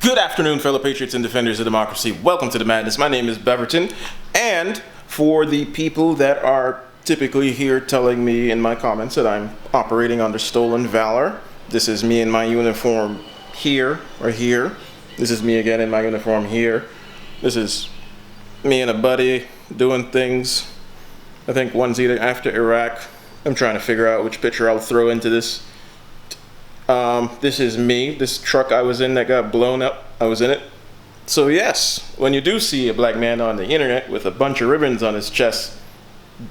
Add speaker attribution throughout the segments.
Speaker 1: Good afternoon, fellow patriots and defenders of democracy. Welcome to the madness. My name is Beverton, and for the people that are typically here telling me in my comments that I'm operating under stolen valor, this is me in my uniform here or here. This is me again in my uniform here. This is me and a buddy doing things. I think one's either after Iraq. I'm trying to figure out which picture I'll throw into this. This is me, this truck I was in that got blown up, I was in it. So yes, when you do see a black man on the internet with a bunch of ribbons on his chest,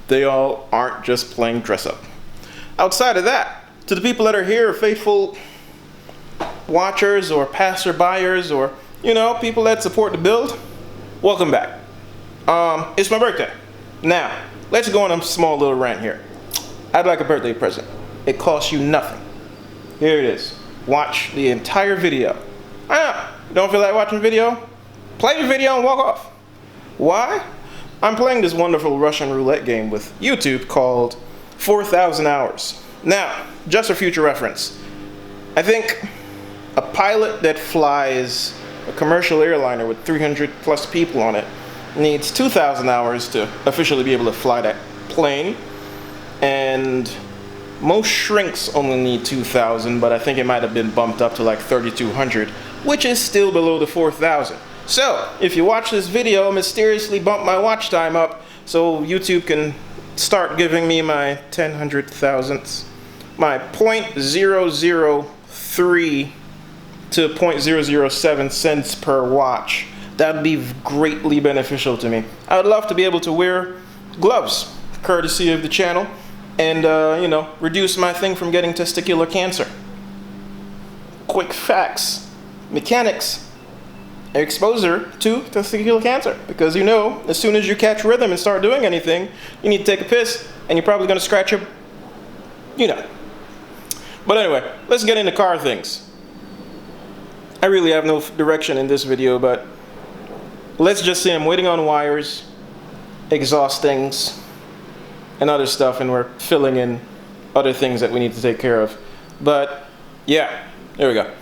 Speaker 1: they all aren't just playing dress up. Outside of that, to the people that are here, faithful watchers or passerbyers or, you know, people that support the build, welcome back. It's my birthday. Now, let's go on a small little rant here. I'd like a birthday present. It costs you nothing. Here it is. Watch the entire video. I know, you don't feel like watching video? Play the video and walk off. Why? I'm playing this wonderful Russian roulette game with YouTube called 4,000 Hours. Now, just for future reference, I think a pilot that flies a commercial airliner with 300 plus people on it needs 2,000 hours to officially be able to fly that plane, and most shrinks only need 2,000, but I think it might have been bumped up to like 3,200, which is still below the 4,000. So, if you watch this video, mysteriously bump my watch time up so YouTube can start giving me my 10 thousandths, my 0.003 to 0.007 cents per watch. That'd be greatly beneficial to me. I would love to be able to wear gloves, courtesy of the channel, and, you know, reduce my thing from getting testicular cancer. Quick facts. Mechanics. Exposure to testicular cancer. Because, you know, as soon as you catch rhythm and start doing anything, you need to take a piss, and you're probably going to scratch your, you know. But anyway, let's get into car things. I really have no direction in this video, but let's just say I'm waiting on wires, exhaust things, and other stuff, and we're filling in other things that we need to take care of. But yeah, there we go.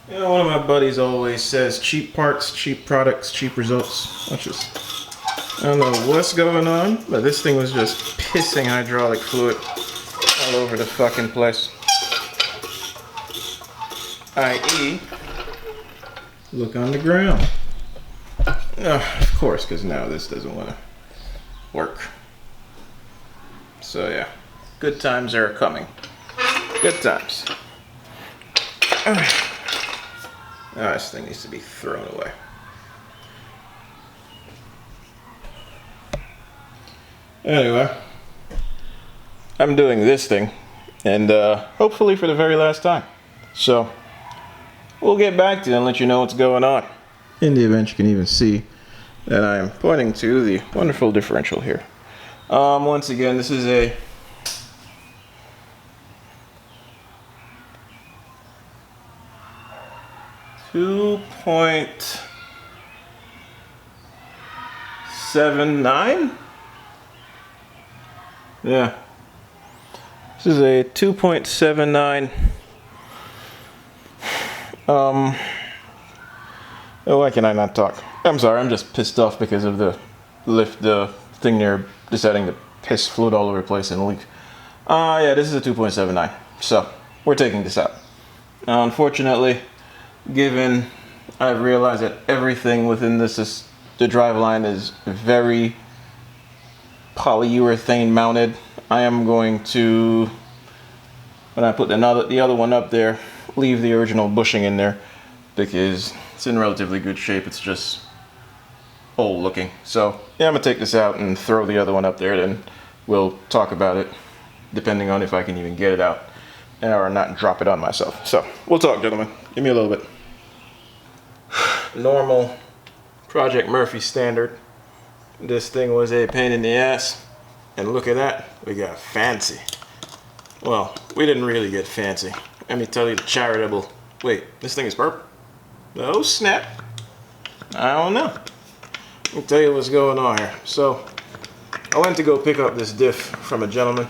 Speaker 1: You know, one of my buddies always says, cheap parts, cheap products, cheap results. Watch this. I don't know what's going on, but this thing was just pissing hydraulic fluid all over the fucking place. I.e., look on the ground. Of course, because now this doesn't want to work. So yeah, good times are coming. Good times. Oh, this thing needs to be thrown away. Anyway, I'm doing this thing, and hopefully for the very last time. So, we'll get back to you and let you know what's going on. In the event you can even see that I am pointing to the wonderful differential here. Once again, this is a .79? Yeah. This is a 2.79. Oh, why can I not talk? I'm sorry, I'm just pissed off because of the thing there deciding to piss fluid all over the place and leak. Yeah, this is a 2.79. So, we're taking this out. Unfortunately, given I've realized that everything within this is, the driveline is very polyurethane mounted, I am going to, when I put the other one up there, leave the original bushing in there because it's in relatively good shape. It's just old looking. So yeah, I'm gonna take this out and throw the other one up there, then we'll talk about it depending on if I can even get it out or not drop it on myself. So we'll talk, gentlemen. Give me a little bit. Normal Project Murphy standard. This thing was a pain in the ass. And look at that, we got fancy. Well, we didn't really get fancy. Let me tell you the charitable. Wait, this thing is purple? Oh snap. I don't know. Let me tell you what's going on here. So, I went to go pick up this diff from a gentleman.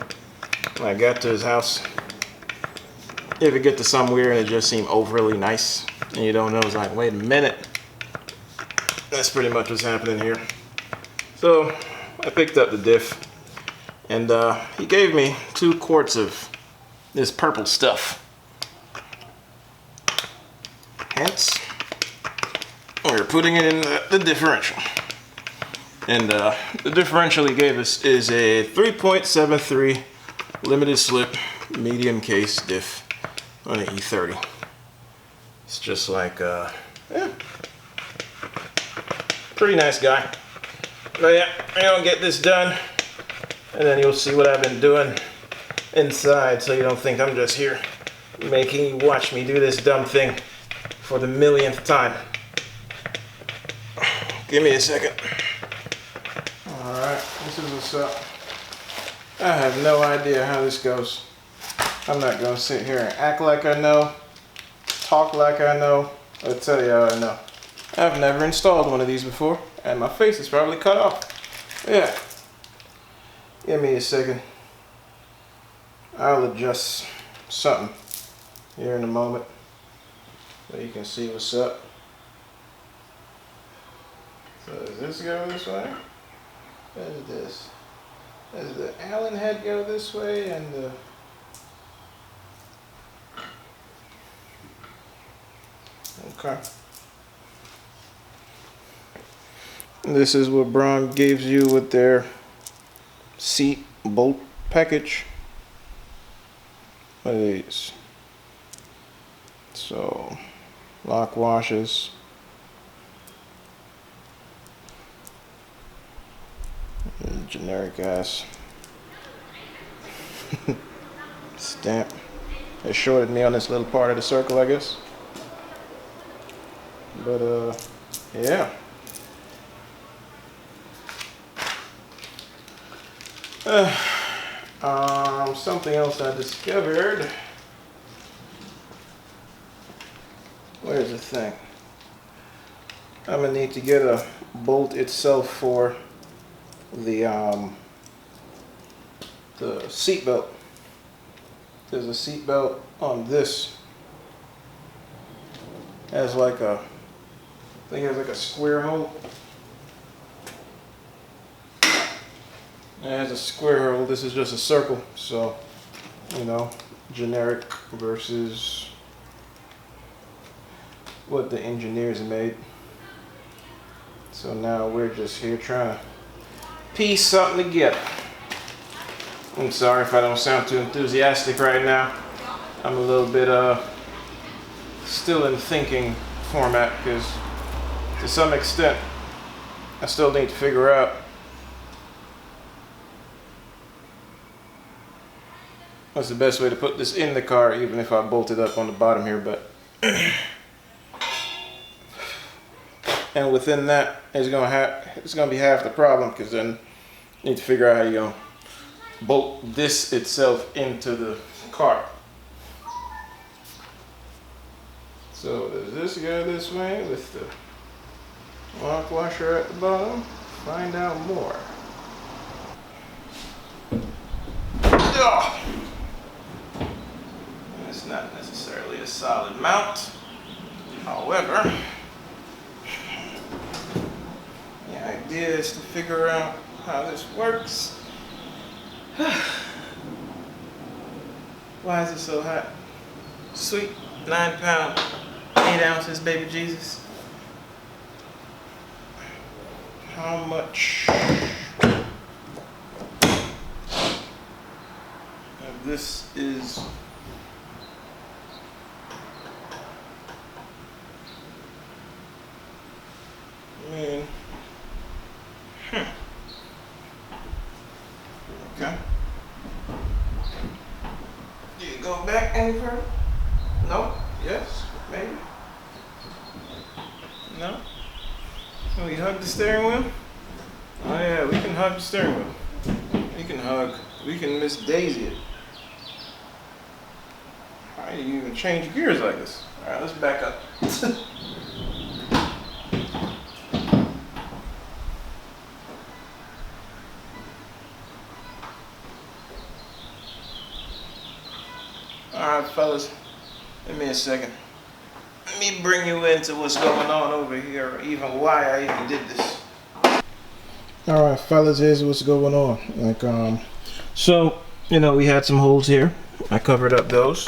Speaker 1: When I got to his house, if you get to somewhere and it just seemed overly nice, and you don't know, it's like, wait a minute. That's pretty much what's happening here. So, I picked up the diff, and he gave me 2 quarts of this purple stuff. Hence, we're putting it in the differential. And the differential he gave us is a 3.73 limited slip medium case diff on an E30. It's just like, yeah, pretty nice guy. But yeah, I'm gonna get this done, and then you'll see what I've been doing inside, so you don't think I'm just here making you watch me do this dumb thing for the millionth time. Give me a second. Alright, this is what's up. I have no idea how this goes. I'm not gonna sit here and act like I know, talk like I know, or tell you how I know. I've never installed one of these before, and my face is probably cut off. Yeah. Give me a second. I'll adjust something here in a moment so you can see what's up. So does this go this way? What is this? Does the Allen head go this way and the... Okay. This is what Braun gives you with their seat bolt package. What are these? So, lock washes. Generic ass stamp. It shorted me on this little part of the circle, I guess. But yeah. Something else I discovered. Where's the thing? I'm gonna need to get a bolt itself for the seat belt. There's a seat belt on this. It has like a, I think it has like a square hole. It has a square hole. This is just a circle. So, you know, generic versus what the engineers made. So now we're just here trying to piece something together. I'm sorry if I don't sound too enthusiastic right now. I'm a little bit still in thinking format, because to some extent I still need to figure out what's the best way to put this in the car, even if I bolt it up on the bottom here. But and within that, it's gonna be half the problem, because then you need to figure out how you're gonna bolt this itself into the car. So does this go this way with the lock washer at the bottom? Find out more. It's not necessarily a solid mount. However, the idea is to figure out how this works. Why is it so hot? Sweet, 9 pound, 8 ounces, baby Jesus. How much of this is Okay. Do you go back any further? No? Yes? Maybe? No? Can we hug the steering wheel? Oh yeah, we can hug the steering wheel. We can hug. We can Miss Daisy it. How do you even change gears like this? Alright, let's back up. Alright fellas, give me a second. Let me bring you into what's going on over here, or even why I even did this. Alright fellas, here's what's going on. So, you know, we had some holes here. I covered up those.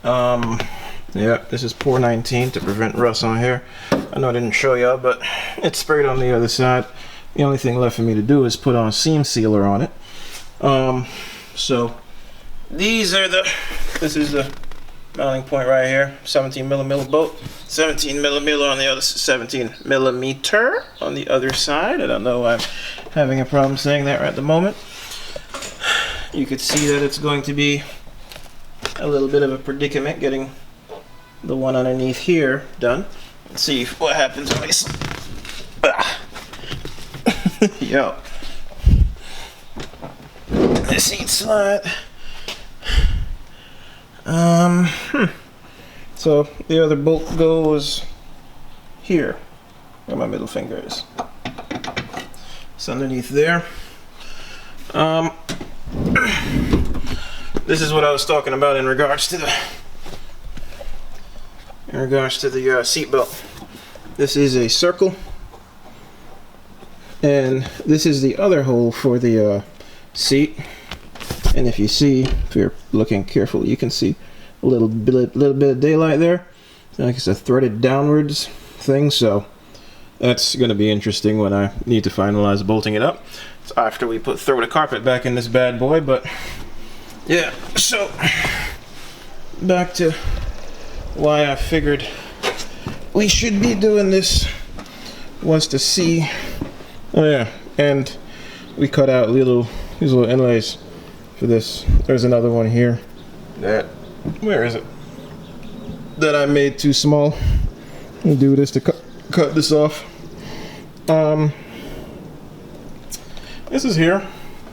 Speaker 1: Yeah, this is pour 19 to prevent rust on here. I know I didn't show y'all, but it's sprayed on the other side. The only thing left for me to do is put on seam sealer on it. So this is the mounting point right here, 17mm bolt, 17mm on the other, 17mm on the other side. I don't know why I'm having a problem saying that right at the moment. You could see that it's going to be a little bit of a predicament getting the one underneath here done. Let's see what happens when yo, the seat slide. So the other bolt goes here, where my middle finger is. It's underneath there. This is what I was talking about in regards to the seat belt. This is a circle, and this is the other hole for the seat. And if you see, if you're looking carefully, you can see a little bit of daylight there. Like it's a threaded downwards thing, so that's going to be interesting when I need to finalize bolting it up. It's after we throw the carpet back in this bad boy, but yeah. So back to why I figured we should be doing this was to see. Oh yeah, and we cut out these little inlays for this. There's another one here where is it, that I made too small. I'll do this to cut this off. This is here.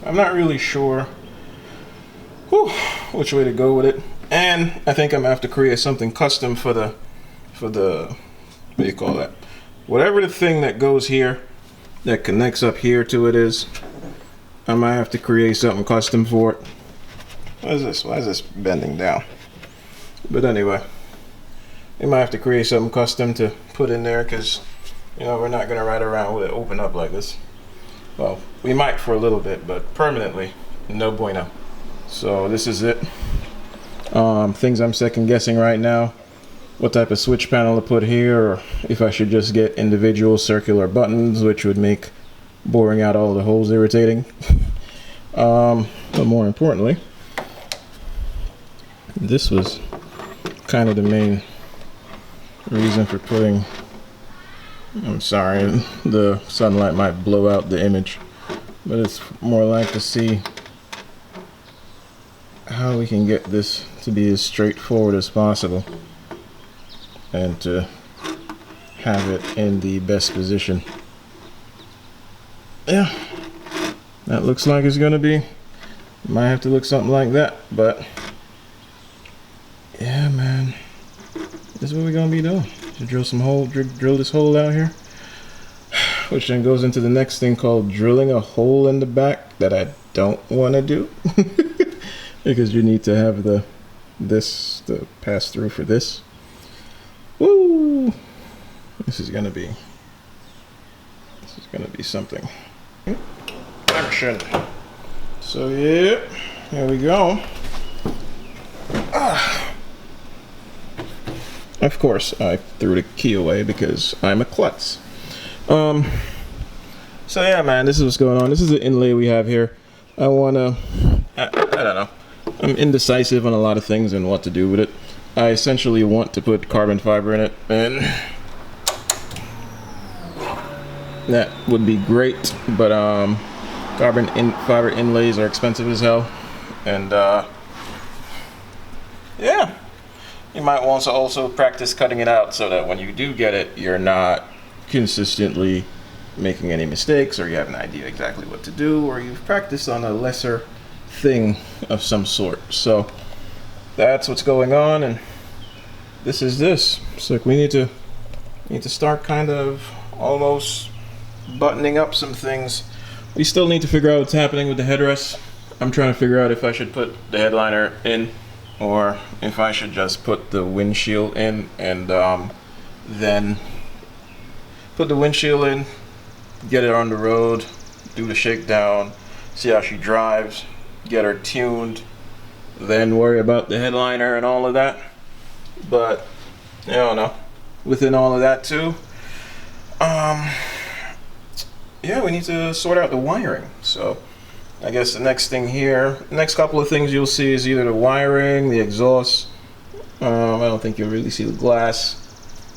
Speaker 1: I'm not really sure which way to go with it, and I think I'm gonna have to create something custom for the what do you call that, whatever the thing that goes here that connects up here to it is. I might have to create something custom for it. What is this? Why is this bending down? But anyway, we might have to create something custom to put in there, because you know we're not gonna ride around with it open up like this. Well, we might for a little bit, but permanently, no bueno. So this is it. Things I'm second guessing right now: what type of switch panel to put here, or if I should just get individual circular buttons, which would make boring out all the holes irritating. But more importantly, this was kind of the main reason for putting, I'm sorry, the sunlight might blow out the image, but it's more like to see how we can get this to be as straightforward as possible and to have it in the best position. Yeah, that looks like it's gonna be, might have to look something like that, but yeah, man, this is what we're gonna be doing. To drill this hole out here, which then goes into the next thing called drilling a hole in the back that I don't want to do because you need to have the pass through for this. Woo! This is gonna be something. Action. So yeah, here we go. Of course, I threw the key away because I'm a klutz. So yeah, man, this is what's going on. This is the inlay we have here. I don't know. I'm indecisive on a lot of things and what to do with it. I essentially want to put carbon fiber in it, and that would be great. But fiber inlays are expensive as hell, and yeah, you might want to also practice cutting it out so that when you do get it, you're not consistently making any mistakes, or you have an idea exactly what to do, or you've practiced on a lesser thing of some sort. So that's what's going on, and this is this. So we need to start kind of almost buttoning up some things. We still need to figure out what's happening with the headrest. I'm trying to figure out if I should put the headliner in or if I should just put the windshield in, and then put the windshield in, get her on the road, do the shakedown, see how she drives, get her tuned, then worry about the headliner and all of that. But I don't know, within all of that too, yeah, we need to sort out the wiring. So I guess the next thing here, next couple of things you'll see is either the wiring, the exhaust. I don't think you'll really see the glass.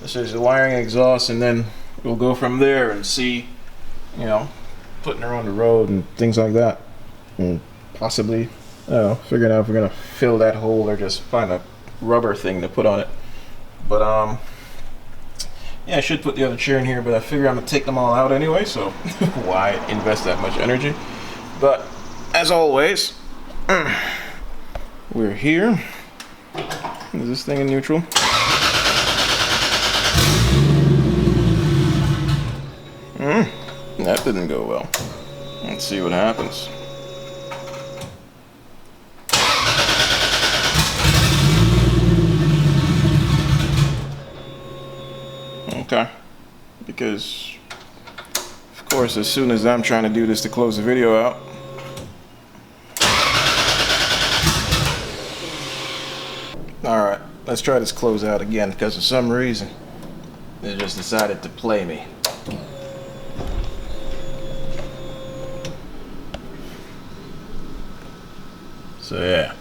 Speaker 1: This is the wiring, exhaust, and then we'll go from there and see, you know, putting her on the road and things like that, and possibly, I don't know, figuring out if we're gonna fill that hole or just find a rubber thing to put on it. But yeah, I should put the other chair in here, but I figure I'm gonna take them all out anyway, so why invest that much energy? But as always, we're here. Is this thing in neutral? That didn't go well. Let's see what happens. Okay, because of course as soon as I'm trying to do this to close the video out, alright, let's try this close out again, because for some reason they just decided to play me. So yeah,